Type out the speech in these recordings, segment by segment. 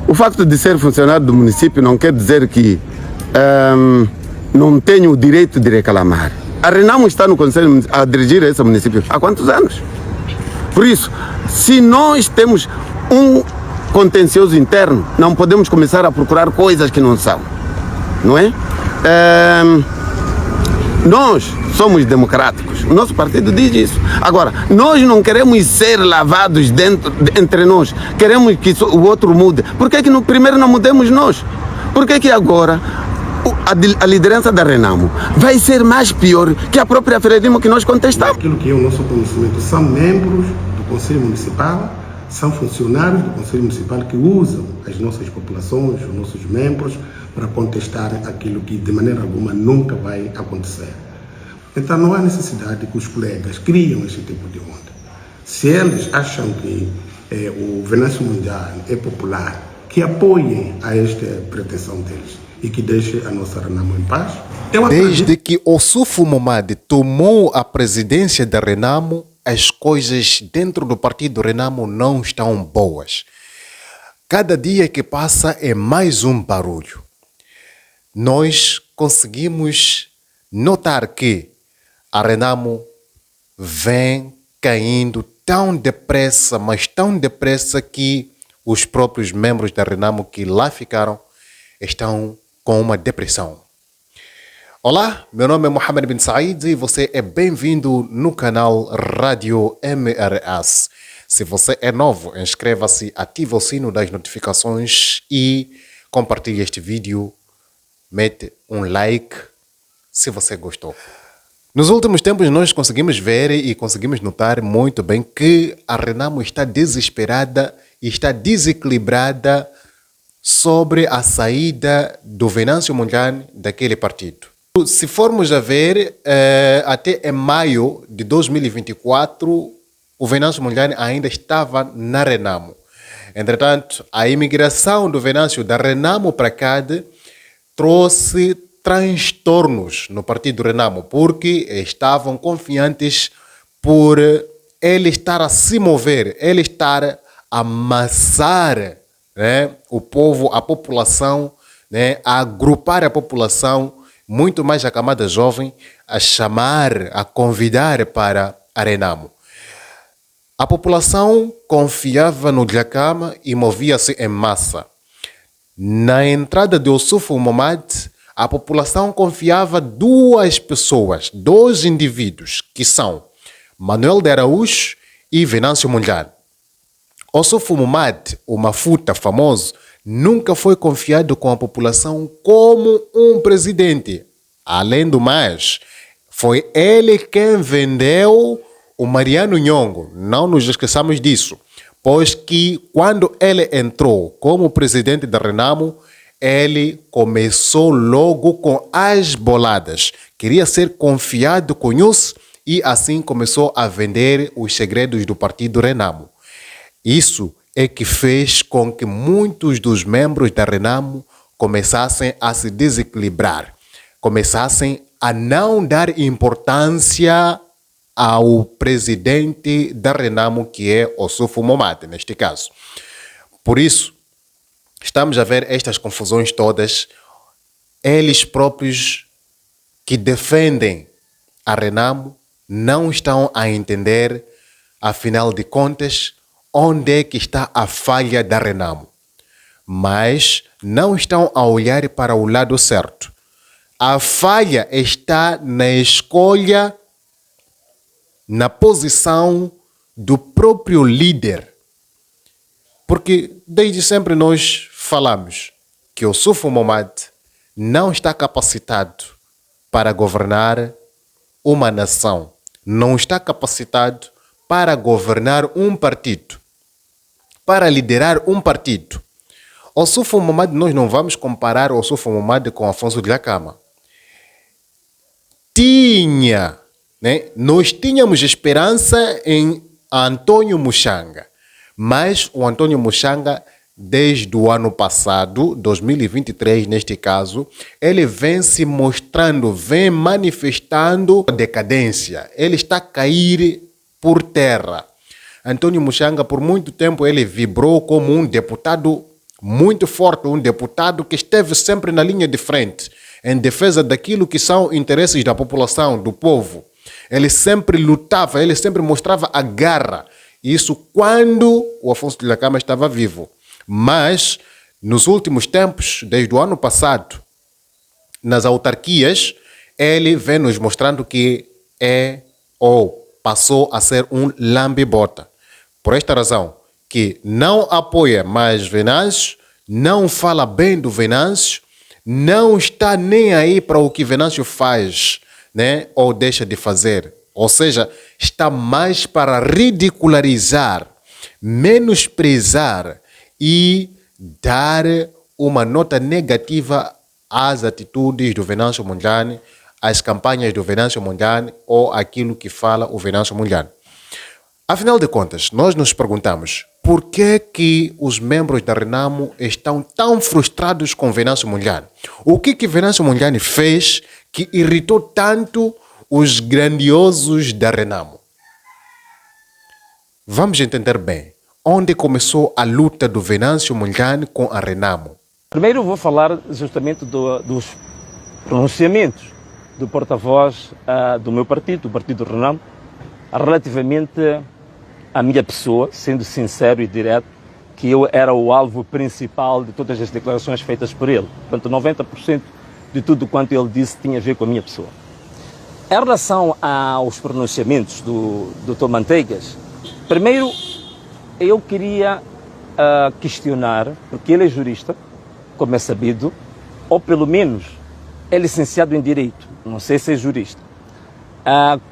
O facto de ser funcionário do município não quer dizer que não tenho o direito de reclamar. A Renamo está no Conselho a dirigir esse município há quantos anos? Por isso, se nós temos um contencioso interno, não podemos começar a procurar coisas que não são, não é? Nós somos democráticos, o nosso partido diz isso. Agora, nós não queremos ser lavados entre nós, queremos que o outro mude. Por que no primeiro não mudemos nós? Por que agora a liderança da Renamo vai ser mais pior que a própria Frelimo que nós contestamos? Aquilo que é o nosso conhecimento, são membros do Conselho Municipal, são funcionários do Conselho Municipal que usam as nossas populações, os nossos membros, para contestar aquilo que de maneira alguma nunca vai acontecer. Então não há necessidade que os colegas criem esse tipo de onda. Se eles acham que o Venâncio Mundial é popular, que apoiem a esta pretensão deles e que deixem a nossa Renamo em paz. Desde que Osufo Momade tomou a presidência da Renamo, as coisas dentro do partido Renamo não estão boas. Cada dia que passa é mais um barulho. Nós conseguimos notar que a Renamo vem caindo tão depressa, mas tão depressa que os próprios membros da Renamo que lá ficaram estão com uma depressão. Olá, meu nome é Mohamed Bin Said e você é bem-vindo no canal Rádio MRS. Se você é novo, inscreva-se, ative o sino das notificações e compartilhe este vídeo. Mete um like se você gostou. Nos últimos tempos nós conseguimos ver e conseguimos notar muito bem que a Renamo está desesperada e está desequilibrada sobre a saída do Venâncio Mondlane daquele partido. Se formos a ver, até em maio de 2024, o Venâncio Mondlane ainda estava na Renamo. Entretanto, a imigração do Venâncio da Renamo para cá trouxe transtornos no partido Renamo, porque estavam confiantes por ele estar a se mover, ele estar a amassar, né, o povo, a população, né, a agrupar a população, muito mais a camada jovem, a chamar, a convidar para a Renamo. A população confiava no Dhlakama e movia-se em massa. Na entrada de Osufo Momade, a população confiava duas pessoas, dois indivíduos, que são Manuel de Araújo e Venâncio Mondlane. Osufo Momade, o Mafuta famoso, nunca foi confiado com a população como um presidente. Além do mais, foi ele quem vendeu o Mariano Nhongo. Não nos esqueçamos disso. Pois que quando ele entrou como presidente da Renamo, ele começou logo com as boladas. Queria ser confiado com isso e assim começou a vender os segredos do partido Renamo. Isso é que fez com que muitos dos membros da Renamo começassem a se desequilibrar, começassem a não dar importância ao presidente da Renamo, que é Osufo Momade, neste caso. Por isso, estamos a ver estas confusões todas. Eles próprios que defendem a Renamo não estão a entender, afinal de contas, onde é que está a falha da Renamo. Mas não estão a olhar para o lado certo. A falha está na escolha, na posição do próprio líder. Porque desde sempre nós falamos que o Osufo Momade não está capacitado para governar uma nação. Não está capacitado para governar um partido, para liderar um partido. Osufo Momade, nós não vamos comparar o Osufo Momade com Afonso Dhlakama. Nós tínhamos esperança em Antônio Muxanga, mas o Antônio Muxanga, desde o ano passado, 2023 neste caso, ele vem se mostrando, vem manifestando decadência. Ele está a cair por terra. Antônio Muxanga, por muito tempo, ele vibrou como um deputado muito forte, um deputado que esteve sempre na linha de frente, em defesa daquilo que são interesses da população, do povo. Ele sempre lutava, ele sempre mostrava a garra. Isso quando o Afonso Dhlakama estava vivo. Mas, nos últimos tempos, desde o ano passado, nas autarquias, ele vem nos mostrando que passou a ser um lambe-bota. Por esta razão, que não apoia mais Venâncio, não fala bem do Venâncio, não está nem aí para o que Venâncio faz, né, ou deixa de fazer. Ou seja, está mais para ridicularizar, menosprezar e dar uma nota negativa às atitudes do Venâncio Mondlane, às campanhas do Venâncio Mondlane ou aquilo que fala o Venâncio Mondlane. Afinal de contas, nós nos perguntamos por que os membros da Renamo estão tão frustrados com Venâncio Mondlane. O que Venâncio Mondlane fez que irritou tanto os grandiosos da Renamo? Vamos entender bem onde começou a luta do Venâncio Mondlane com a Renamo. Primeiro vou falar justamente dos pronunciamentos do porta-voz do meu partido, do Partido Renamo, relativamente à minha pessoa, sendo sincero e direto, que eu era o alvo principal de todas as declarações feitas por ele. Portanto, 90% de tudo quanto ele disse tinha a ver com a minha pessoa. Em relação aos pronunciamentos do Dr. Manteigas, primeiro eu queria questionar, porque ele é jurista, como é sabido, ou pelo menos é licenciado em Direito, não sei se é jurista.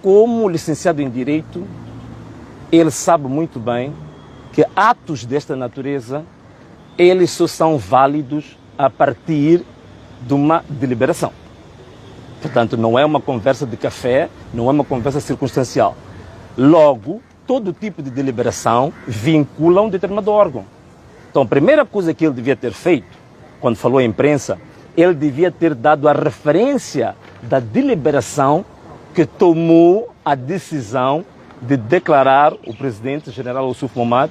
Como licenciado em Direito, ele sabe muito bem que atos desta natureza, eles só são válidos a partir de uma deliberação. Portanto, não é uma conversa de café, não é uma conversa circunstancial. Logo, todo tipo de deliberação vincula um determinado órgão. Então, a primeira coisa que ele devia ter feito, quando falou à imprensa, ele devia ter dado a referência da deliberação que tomou a decisão de declarar o presidente general Ossuf Momad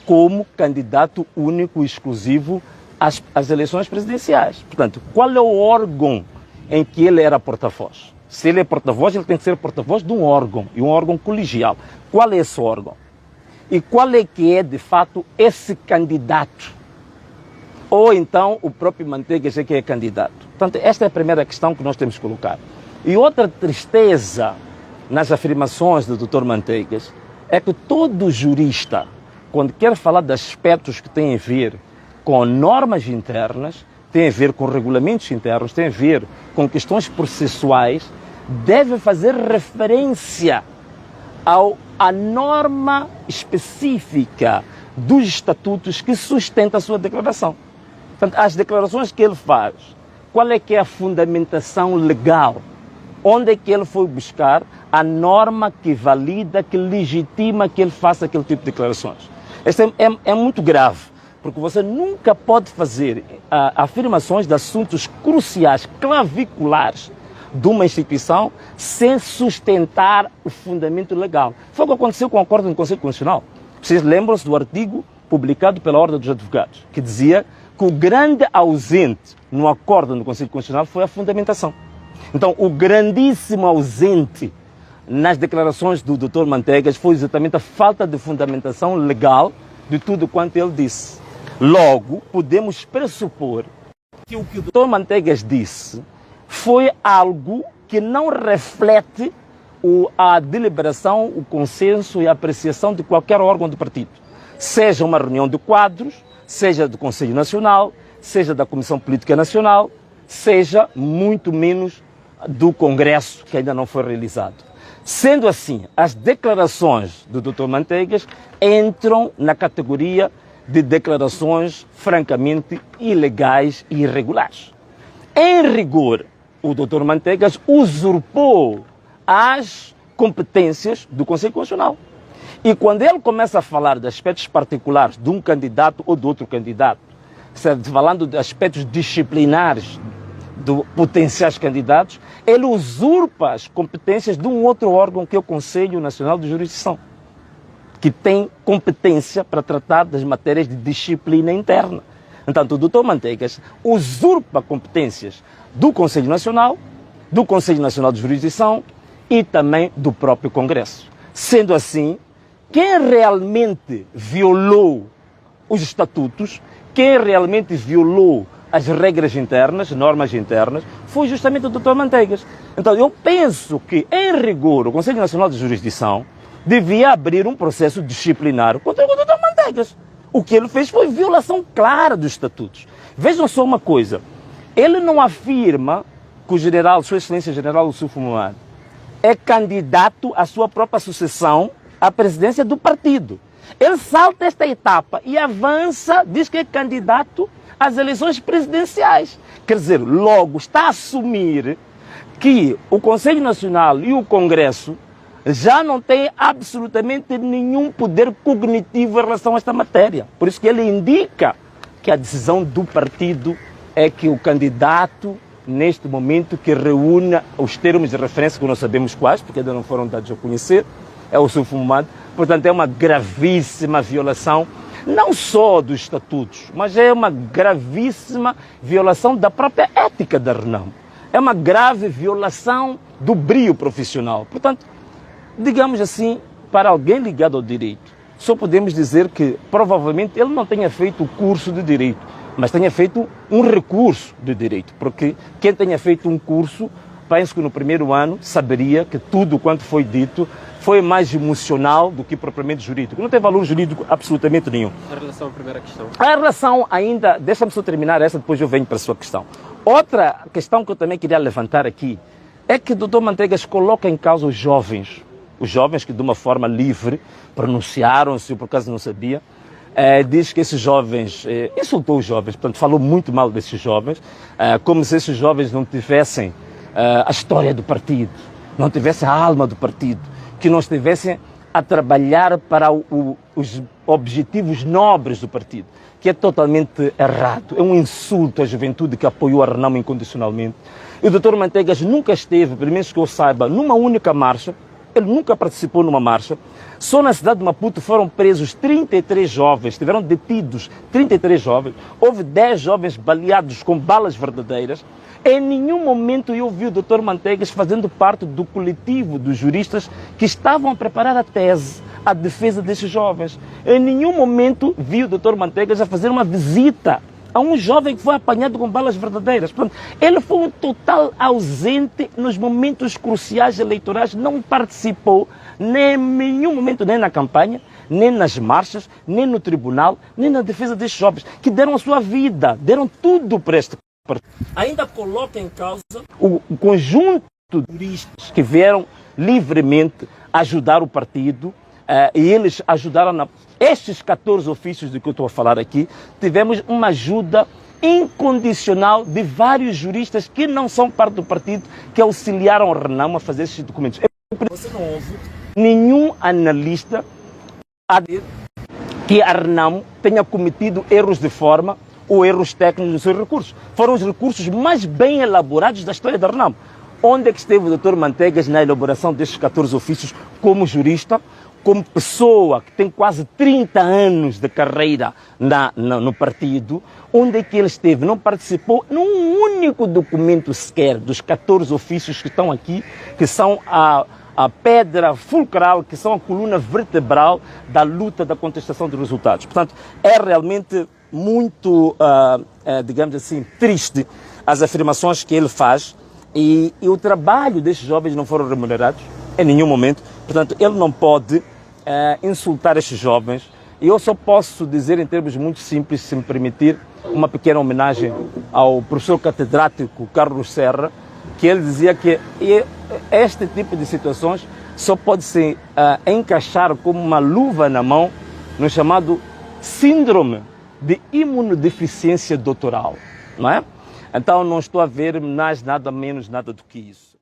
como candidato único e exclusivo às eleições presidenciais. Portanto, qual é o órgão em que ele era porta-voz? Se ele é porta-voz, ele tem que ser porta-voz de um órgão, e um órgão colegial. Qual é esse órgão? E qual é que é, de fato, esse candidato? Ou então o próprio Manteigas é que é candidato? Portanto, esta é a primeira questão que nós temos que colocar. E outra tristeza nas afirmações do Dr. Manteigas é que todo jurista, quando quer falar de aspectos que têm a ver com normas internas, tem a ver com regulamentos internos, tem a ver com questões processuais, deve fazer referência à norma específica dos estatutos que sustenta a sua declaração. Portanto, as declarações que ele faz, qual é que é a fundamentação legal? Onde é que ele foi buscar a norma que valida, que legitima que ele faça aquele tipo de declarações? Isso é muito grave, porque você nunca pode fazer afirmações de assuntos cruciais, claviculares de uma instituição sem sustentar o fundamento legal. Foi o que aconteceu com o acordo do Conselho Constitucional. Vocês lembram-se do artigo publicado pela Ordem dos Advogados, que dizia que o grande ausente no acordo do Conselho Constitucional foi a fundamentação. Então, o grandíssimo ausente nas declarações do Dr. Manteigas foi exatamente a falta de fundamentação legal de tudo quanto ele disse. Logo, podemos pressupor que o que o Dr. Manteigas disse foi algo que não reflete a deliberação, o consenso e a apreciação de qualquer órgão do partido. Seja uma reunião de quadros, seja do Conselho Nacional, seja da Comissão Política Nacional, seja muito menos do Congresso, que ainda não foi realizado. Sendo assim, as declarações do Dr. Manteigas entram na categoria de declarações francamente ilegais e irregulares. Em rigor, o Dr. Manteigas usurpou as competências do Conselho Constitucional. E quando ele começa a falar de aspectos particulares de um candidato ou de outro candidato, falando de aspectos disciplinares de potenciais candidatos, ele usurpa as competências de um outro órgão que é o Conselho Nacional de Jurisdição, que tem competência para tratar das matérias de disciplina interna. Entanto, o Dr. Manteigas usurpa competências do Conselho Nacional, do Conselho Nacional de Jurisdição e também do próprio Congresso. Sendo assim, quem realmente violou os estatutos, quem realmente violou as regras internas, normas internas, foi justamente o Dr. Manteigas. Então, eu penso que, em rigor, o Conselho Nacional de Jurisdição devia abrir um processo disciplinar contra o Dr. Manteigas. O que ele fez foi violação clara dos estatutos. Vejam só uma coisa, ele não afirma que o general, Sua Excelência General Youssoufo Momad, é candidato à sua própria sucessão à presidência do partido. Ele salta esta etapa e avança, diz que é candidato às eleições presidenciais. Quer dizer, logo está a assumir que o Conselho Nacional e o Congresso já não têm absolutamente nenhum poder cognitivo em relação a esta matéria. Por isso que ele indica que a decisão do partido é que o candidato, neste momento, que reúne os termos de referência, que nós sabemos quais, porque ainda não foram dados a conhecer, é o Youssoufo Momad. Portanto, é uma gravíssima violação, não só dos estatutos, mas é uma gravíssima violação da própria ética da Renamo. É uma grave violação do brio profissional. Portanto, digamos assim, para alguém ligado ao direito, só podemos dizer que provavelmente ele não tenha feito o curso de direito, mas tenha feito um recurso de direito, porque quem tenha feito um curso, penso que no primeiro ano saberia que tudo quanto foi dito foi mais emocional do que propriamente jurídico. Não tem valor jurídico absolutamente nenhum. Em relação à primeira questão. A relação ainda, deixa-me só terminar essa, depois eu venho para a sua questão. Outra questão que eu também queria levantar aqui é que o Dr. Manteigas coloca em causa os jovens que de uma forma livre pronunciaram-se, por acaso não sabia, diz que esses jovens, insultou os jovens, portanto falou muito mal desses jovens, como se esses jovens não tivessem a história do partido, não tivessem a alma do partido, que não estivessem a trabalhar para os objetivos nobres do partido, que é totalmente errado. É um insulto à juventude que apoiou a Renamo incondicionalmente. E o Dr. Manteigas nunca esteve, pelo menos que eu saiba, numa única marcha. Ele nunca participou numa marcha. Só na cidade de Maputo foram presos 33 jovens, estiveram detidos 33 jovens. Houve 10 jovens baleados com balas verdadeiras. Em nenhum momento eu vi o Dr. Manteigas fazendo parte do coletivo dos juristas que estavam a preparar a tese, a defesa desses jovens. Em nenhum momento vi o Dr. Manteigas a fazer uma visita a um jovem que foi apanhado com balas verdadeiras. Portanto, ele foi um total ausente nos momentos cruciais eleitorais, não participou nem em nenhum momento, nem na campanha, nem nas marchas, nem no tribunal, nem na defesa destes jovens, que deram a sua vida, deram tudo para este partido. Ainda coloca em causa o conjunto de juristas que vieram livremente ajudar o partido, e eles ajudaram estes 14 ofícios de que eu estou a falar aqui. Tivemos uma ajuda incondicional de vários juristas que não são parte do partido, que auxiliaram a Renamo a fazer esses documentos. Você não ouve nenhum analista a dizer que a Renamo tenha cometido erros de forma ou erros técnicos nos seus recursos. Foram os recursos mais bem elaborados da história da Renamo. Onde é que esteve o Dr. Manteigas na elaboração destes 14 ofícios como jurista, como pessoa que tem quase 30 anos de carreira no partido? Onde é que ele esteve? Não participou num único documento sequer dos 14 ofícios que estão aqui, que são a pedra fulcral, que são a coluna vertebral da luta da contestação dos resultados. Portanto, é realmente muito, digamos assim, triste as afirmações que ele faz, e o trabalho destes jovens não foram remunerados em nenhum momento. Portanto, ele não pode insultar estes jovens. E eu só posso dizer, em termos muito simples, se me permitir, uma pequena homenagem ao professor catedrático Carlos Serra, que ele dizia que este tipo de situações só pode se encaixar como uma luva na mão no chamado síndrome de imunodeficiência doutoral, não é? Então não estou a ver mais nada menos nada do que isso.